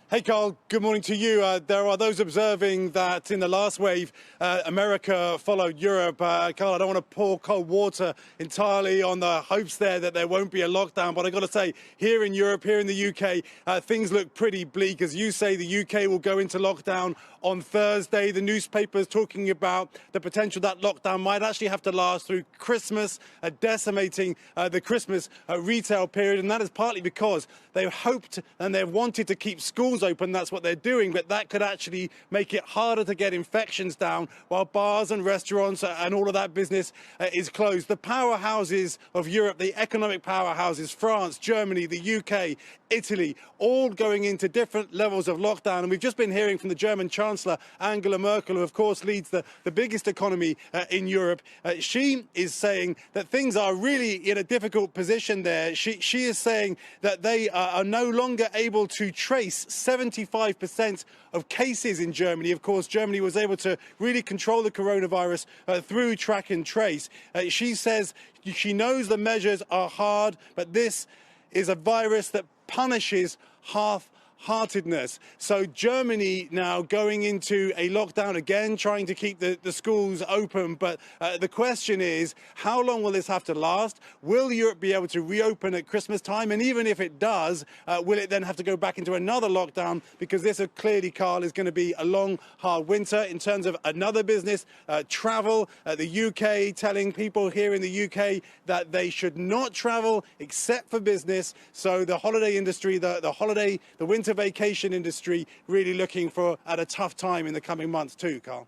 Hey, Carl. Good morning to you. There are those observing that in the last wave, America followed Europe. Carl, I don't want to pour cold water entirely on the hopes there that there won't be a lockdown. But I've got to say, here in Europe, here in the UK, things look pretty bleak. As you say, the UK will go into lockdown on Thursday. The newspapers talking about the potential that lockdown might actually have to last through Christmas, decimating the Christmas retail period. And that is partly because they've hoped and they've wanted to keep schools open. That's what they're doing. But that could actually make it harder to get infections down while bars and restaurants and all of that business is closed. The powerhouses of Europe, the economic powerhouses, France, Germany, the UK, Italy, all going into different levels of lockdown. And we've just been hearing from the German Chancellor, Angela Merkel, who of course leads the biggest economy in Europe. She is saying that things are really in a difficult position there. She is saying that they are no longer able to trace 75% of cases in Germany. Of course, Germany was able to really control the coronavirus through track and trace. She says she knows the measures are hard, but this is a virus that punishes half-heartedness. So Germany now going into a lockdown again, trying to keep the schools open. But the question is, how long will this have to last? Will Europe be able to reopen at Christmas time? And even if it does, will it then have to go back into another lockdown? Because this clearly, Carl, is going to be a long, hard winter. In terms of another business, travel, the UK telling people here in the UK that they should not travel except for business. So the holiday industry, the winter vacation industry really looking at a tough time in the coming months too, Carl.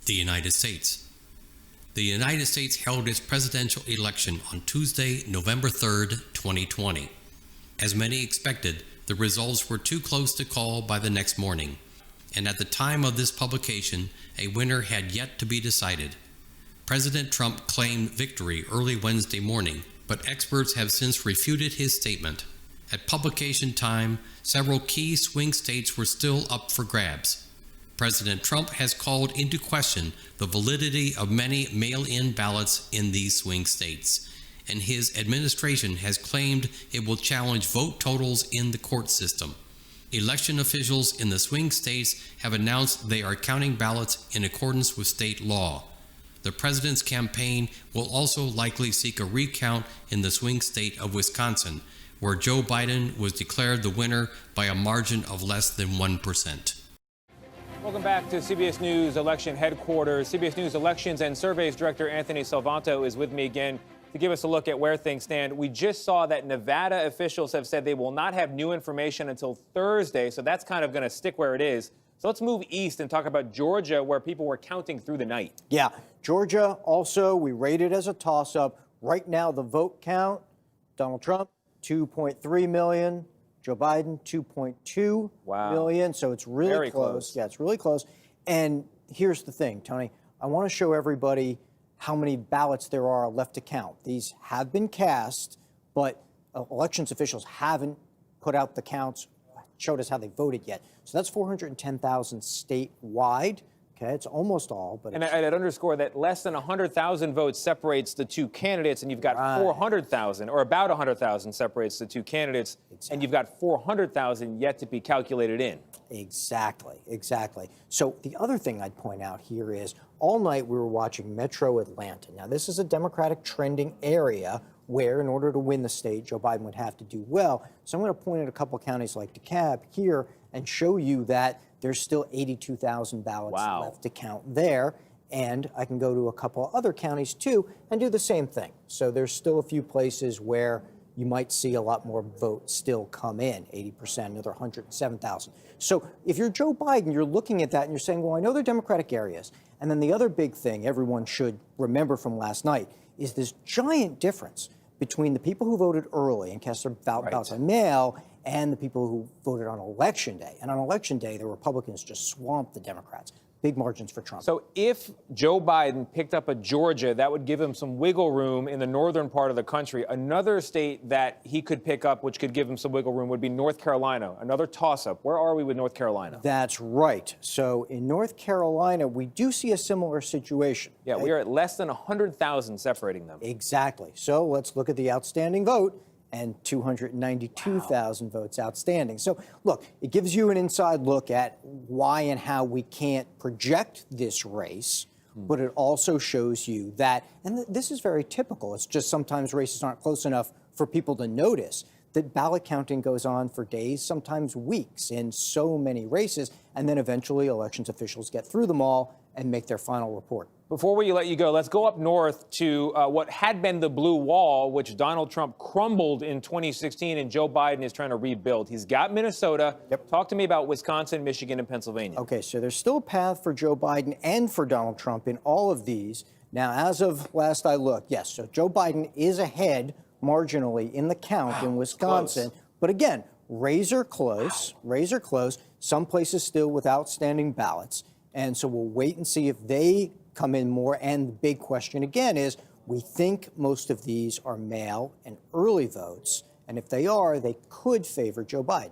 The United States. The United States held its presidential election on Tuesday, November 3rd, 2020. As many expected, the results were too close to call by the next morning. And at the time of this publication, a winner had yet to be decided. President Trump claimed victory early Wednesday morning, but experts have since refuted his statement. At publication time, several key swing states were still up for grabs. President Trump has called into question the validity of many mail-in ballots in these swing states, and his administration has claimed it will challenge vote totals in the court system. Election officials in the swing states have announced they are counting ballots in accordance with state law. The president's campaign will also likely seek a recount in the swing state of Wisconsin, where Joe Biden was declared the winner by a margin of less than 1%. Welcome back to CBS News Election Headquarters. CBS News Elections and Surveys Director Anthony Salvanto is with me again to give us a look at where things stand. We just saw that Nevada officials have said they will not have new information until Thursday, so that's kind of going to stick where it is. So let's move east and talk about Georgia, where people were counting through the night. Yeah, Georgia also, we rated as a toss-up. Right now, the vote count, Donald Trump, 2.3 million. Joe Biden, 2.2 million. So it's really Very close. Yeah, it's really close. And here's the thing, Tony. I want to show everybody how many ballots there are left to count. These have been cast, but elections officials haven't put out the counts, showed us how they voted yet. So that's 410,000 statewide. Okay, it's almost all, but and I'd underscore that less than 100,000 votes separates the two candidates, and you've got 400,000, or about 100,000 separates the two candidates, and you've got 400,000 yet to be calculated in. Exactly. So the other thing I'd point out here is all night we were watching Metro Atlanta. Now, this is a Democratic trending area where, in order to win the state, Joe Biden would have to do well. So I'm going to point at a couple counties like DeKalb here and show you that there's still 82,000 ballots left to count there. And I can go to a couple other counties, too, and do the same thing. So there's still a few places where you might see a lot more votes still come in, 80%, another 107,000. So if you're Joe Biden, you're looking at that and you're saying, well, I know they're Democratic areas. And then the other big thing everyone should remember from last night is this giant difference between the people who voted early and cast their ballots by mail and the people who voted on Election Day. And on Election Day, the Republicans just swamped the Democrats. big margins for Trump. So if Joe Biden picked up a Georgia, that would give him some wiggle room in the northern part of the country. Another state that he could pick up, which could give him some wiggle room, would be North Carolina. Another toss-up. Where are we with North Carolina? That's right. So in North Carolina, we do see a similar situation. Yeah, we are at less than 100,000 separating them. Exactly. So let's look at the outstanding vote, and 292,000 votes outstanding. So look, it gives you an inside look at why and how we can't project this race, but it also shows you that, and this is very typical, it's just sometimes races aren't close enough for people to notice, that ballot counting goes on for days, sometimes weeks in so many races, and then eventually elections officials get through them all and make their final report. Before we let you go, let's go up north to what had been the blue wall, which Donald Trump crumbled in 2016, and Joe Biden is trying to rebuild. He's got Minnesota. Talk to me about Wisconsin, Michigan, and Pennsylvania. Okay, so there's still a path for Joe Biden and for Donald Trump in all of these. Now, as of last I looked, yes, so Joe Biden is ahead marginally in the count in Wisconsin. But again, razor close, some places still with outstanding ballots. And so we'll wait and see if they come in more. And the big question again is, we think most of these are mail and early votes. And if they are, they could favor Joe Biden.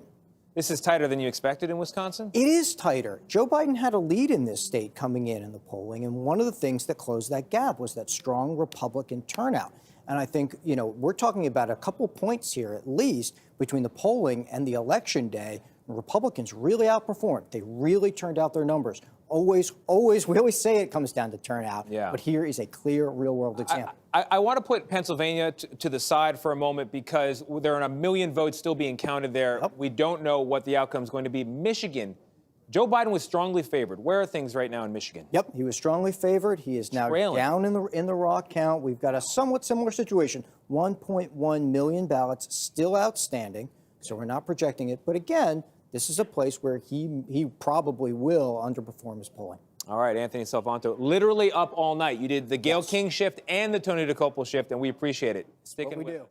This is tighter than you expected in Wisconsin? It is tighter. Joe Biden had a lead in this state coming in the polling. And one of the things that closed that gap was that strong Republican turnout. And I think, we're talking about a couple points here, at least, between the polling and the election day. Republicans really outperformed. They really turned out their numbers. We always say it comes down to turnout, but here is a clear real-world example. I want to put Pennsylvania to the side for a moment because there are 1 million votes still being counted there. We don't know what the outcome is going to be. Michigan, Joe Biden was strongly favored. Where are things right now in Michigan? Yep, he was strongly favored. He is now down in the raw count. We've got a somewhat similar situation. 1.1 million ballots still outstanding, so we're not projecting it. But again, this is a place where he probably will underperform his polling. All right, Anthony Salvanto, literally up all night. You did the Gayle King shift and the Tony DeCopel shift, and we appreciate it. Sticking with us.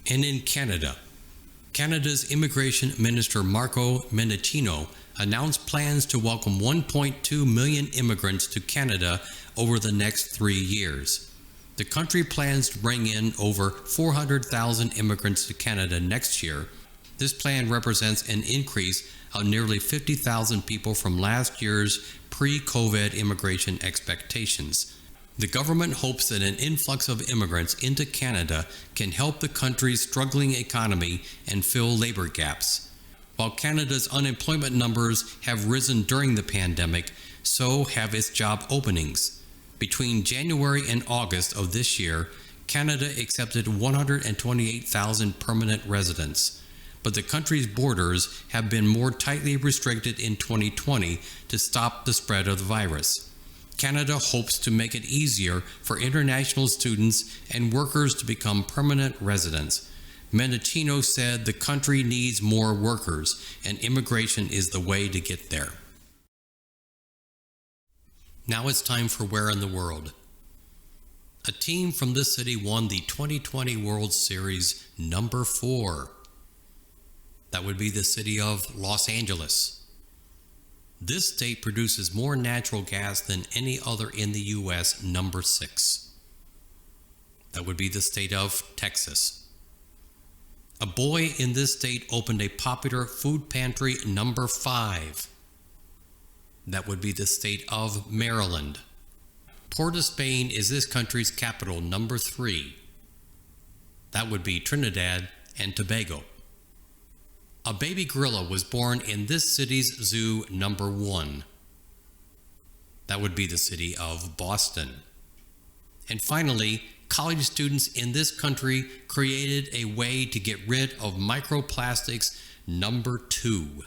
And in Canada, Canada's Immigration Minister Marco Mendicino announced plans to welcome 1.2 million immigrants to Canada over the next 3 years. The country plans to bring in over 400,000 immigrants to Canada next year. This plan represents an increase of nearly 50,000 people from last year's pre-COVID immigration expectations. The government hopes that an influx of immigrants into Canada can help the country's struggling economy and fill labor gaps. While Canada's unemployment numbers have risen during the pandemic, so have its job openings. Between January and August of this year, Canada accepted 128,000 permanent residents. But the country's borders have been more tightly restricted in 2020 to stop the spread of the virus. Canada hopes to make it easier for international students and workers to become permanent residents. Mendicino said the country needs more workers, and immigration is the way to get there. Now it's time for Where in the World. A team from this city won the 2020 World Series number 4. That would be the city of Los Angeles. This state produces more natural gas than any other in the U.S., number 6. That would be the state of Texas. A boy in this state opened a popular food pantry, number 5. That would be the state of Maryland. Port of Spain is this country's capital, number 3. That would be Trinidad and Tobago. A baby gorilla was born in this city's zoo, number 1. That would be the city of Boston. And finally, college students in this country created a way to get rid of microplastics, number 2.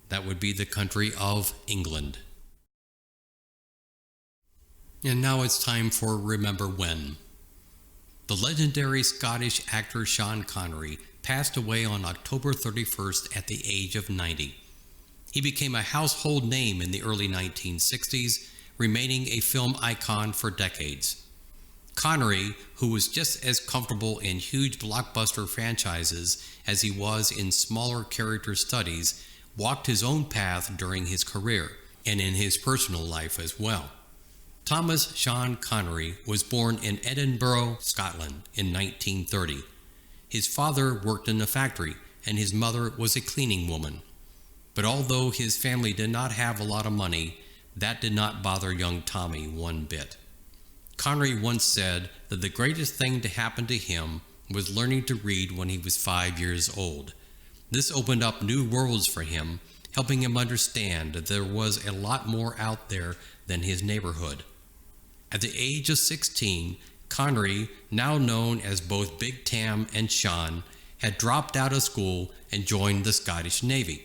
That would be the country of England. And now it's time for Remember When. The legendary Scottish actor Sean Connery passed away on October 31st at the age of 90. He became a household name in the early 1960s, remaining a film icon for decades. Connery, who was just as comfortable in huge blockbuster franchises as he was in smaller character studies, walked his own path during his career and in his personal life as well. Thomas Sean Connery was born in Edinburgh, Scotland in 1930. His father worked in a factory and his mother was a cleaning woman. But although his family did not have a lot of money, that did not bother young Tommy one bit. Connery once said that the greatest thing to happen to him was learning to read when he was 5 years old. This opened up new worlds for him, helping him understand that there was a lot more out there than his neighborhood. At the age of 16, Connery, now known as both Big Tam and Sean, had dropped out of school and joined the Scottish Navy.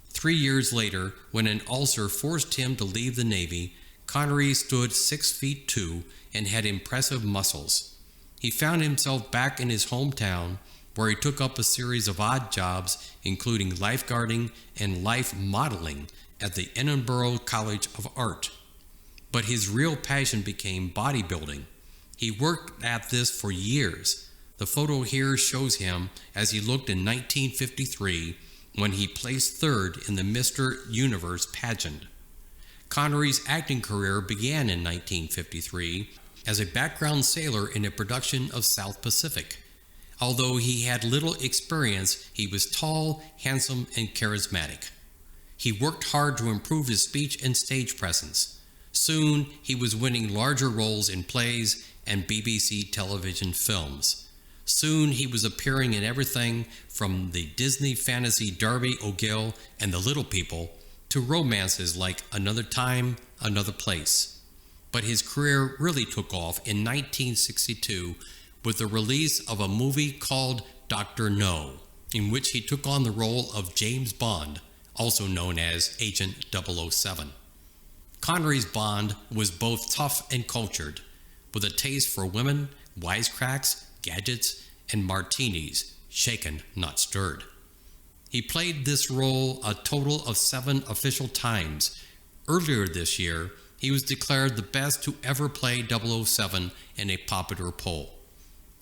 3 years later, when an ulcer forced him to leave the Navy, Connery stood 6'2" and had impressive muscles. He found himself back in his hometown, where he took up a series of odd jobs, including lifeguarding and life modeling at the Edinburgh College of Art. But his real passion became bodybuilding. He worked at this for years. The photo here shows him as he looked in 1953 when he placed third in the Mr. Universe pageant. Connery's acting career began in 1953 as a background sailor in a production of South Pacific. Although he had little experience, he was tall, handsome, and charismatic. He worked hard to improve his speech and stage presence. Soon, he was winning larger roles in plays and BBC television films. Soon, he was appearing in everything from the Disney fantasy Darby O'Gill and the Little People to romances like Another Time, Another Place. But his career really took off in 1962 with the release of a movie called Dr. No, in which he took on the role of James Bond, also known as Agent 007. Connery's Bond was both tough and cultured, with a taste for women, wisecracks, gadgets, and martinis, shaken, not stirred. He played this role a total of 7 official times. Earlier this year, he was declared the best to ever play 007 in a popular poll.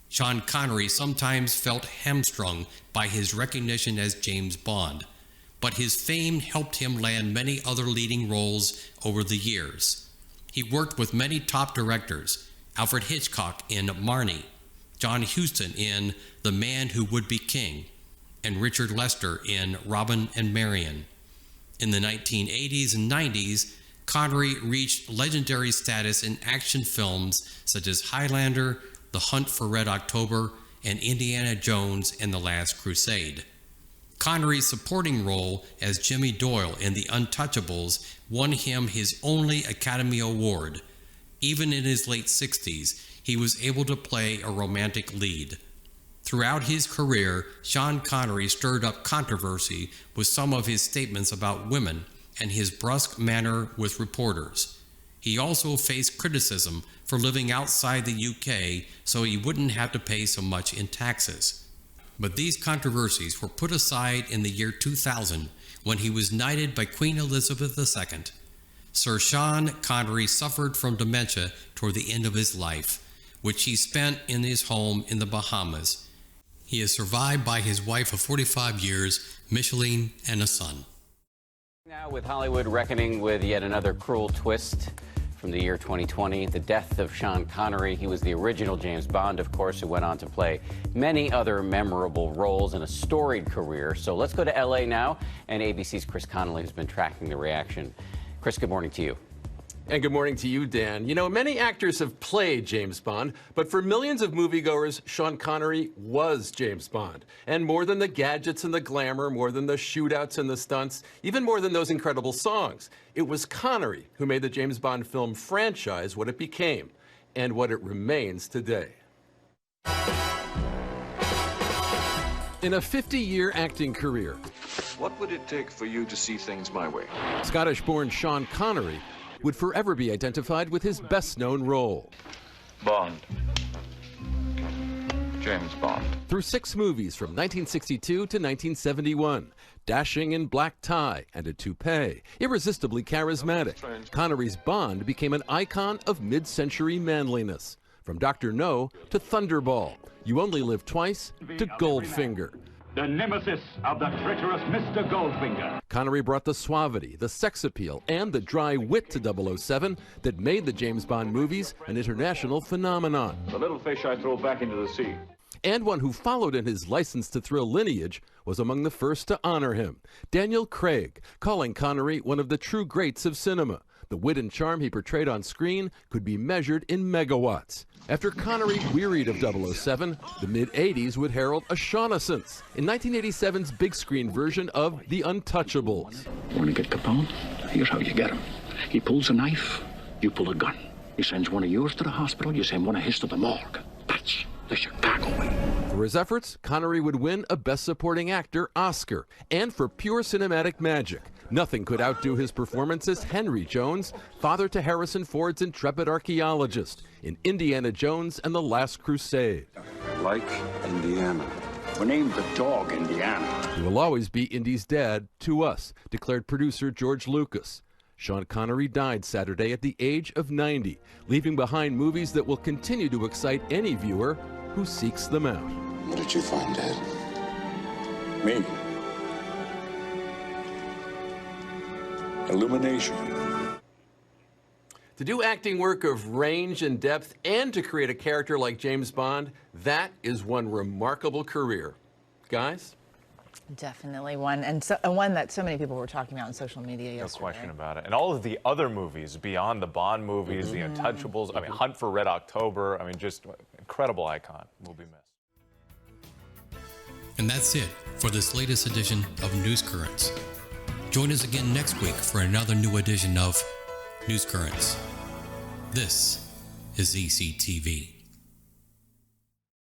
Sean Connery sometimes felt hamstrung by his recognition as James Bond, but his fame helped him land many other leading roles over the years. He worked with many top directors: Alfred Hitchcock in Marnie, John Huston in The Man Who Would Be King, and Richard Lester in Robin and Marion. In the 1980s and 90s, Connery reached legendary status in action films such as Highlander, The Hunt for Red October, and Indiana Jones and the Last Crusade. Connery's supporting role as Jimmy Doyle in The Untouchables won him his only Academy Award. Even in his late 60s, he was able to play a romantic lead. Throughout his career, Sean Connery stirred up controversy with some of his statements about women and his brusque manner with reporters. He also faced criticism for living outside the UK so he wouldn't have to pay so much in taxes. But these controversies were put aside in the year 2000 when he was knighted by Queen Elizabeth II. Sir Sean Connery suffered from dementia toward the end of his life, which he spent in his home in the Bahamas. He is survived by his wife of 45 years, Micheline, and a son. Now, with Hollywood reckoning with yet another cruel twist from the year 2020, the death of Sean Connery. He was the original James Bond, of course, who went on to play many other memorable roles in a storied career. So let's go to LA now, and ABC's Chris Connolly has been tracking the reaction. Chris, good morning to you. And good morning to you, Dan. You know, many actors have played James Bond, but for millions of moviegoers, Sean Connery was James Bond. And more than the gadgets and the glamour, more than the shootouts and the stunts, even more than those incredible songs, it was Connery who made the James Bond film franchise what it became and what it remains today. In a 50-year acting career, what would it take for you to see things my way? Scottish-born Sean Connery would forever be identified with his best-known role. Bond. James Bond. Through 6 movies from 1962 to 1971, dashing in black tie and a toupee, irresistibly charismatic, Connery's Bond became an icon of mid-century manliness. From Dr. No to Thunderball, You Only Live Twice to Goldfinger. the nemesis of the treacherous Mr. Goldfinger. Connery brought the suavity, the sex appeal, and the dry wit to 007 that made the James Bond movies an international phenomenon. The little fish I throw back into the sea. And one who followed in his License to Thrill lineage was among the first to honor him, Daniel Craig, calling Connery one of the true greats of cinema. The wit and charm he portrayed on screen could be measured in megawatts. After Connery wearied of 007, the mid-'80s would herald a Shawnaissance in 1987's big screen version of The Untouchables. Want to get Capone? Here's how you get him. He pulls a knife, you pull a gun. He sends one of yours to the hospital, you send one of his to the morgue. That's the Chicago way. For his efforts, Connery would win a Best Supporting Actor Oscar, and for pure cinematic magic. Nothing could outdo his performance as Henry Jones, father to Harrison Ford's intrepid archaeologist in Indiana Jones and the Last Crusade. Like Indiana. We named the dog Indiana. He will always be Indy's dad to us, declared producer George Lucas. Sean Connery died Saturday at the age of 90, leaving behind movies that will continue to excite any viewer who seeks them out. What did you find, Dad? Me. Illumination. To do acting work of range and depth and to create a character like James Bond, that is one remarkable career. Guys? Definitely one, and one that so many people were talking about on social media yesterday. No question about it. And all of the other movies beyond the Bond movies, The Untouchables, I mean, Hunt for Red October, I mean, just incredible icon. Will be missed. And that's it for this latest edition of NewsCurrents. Join us again next week for another new edition of NewsCurrents. This is ECTV.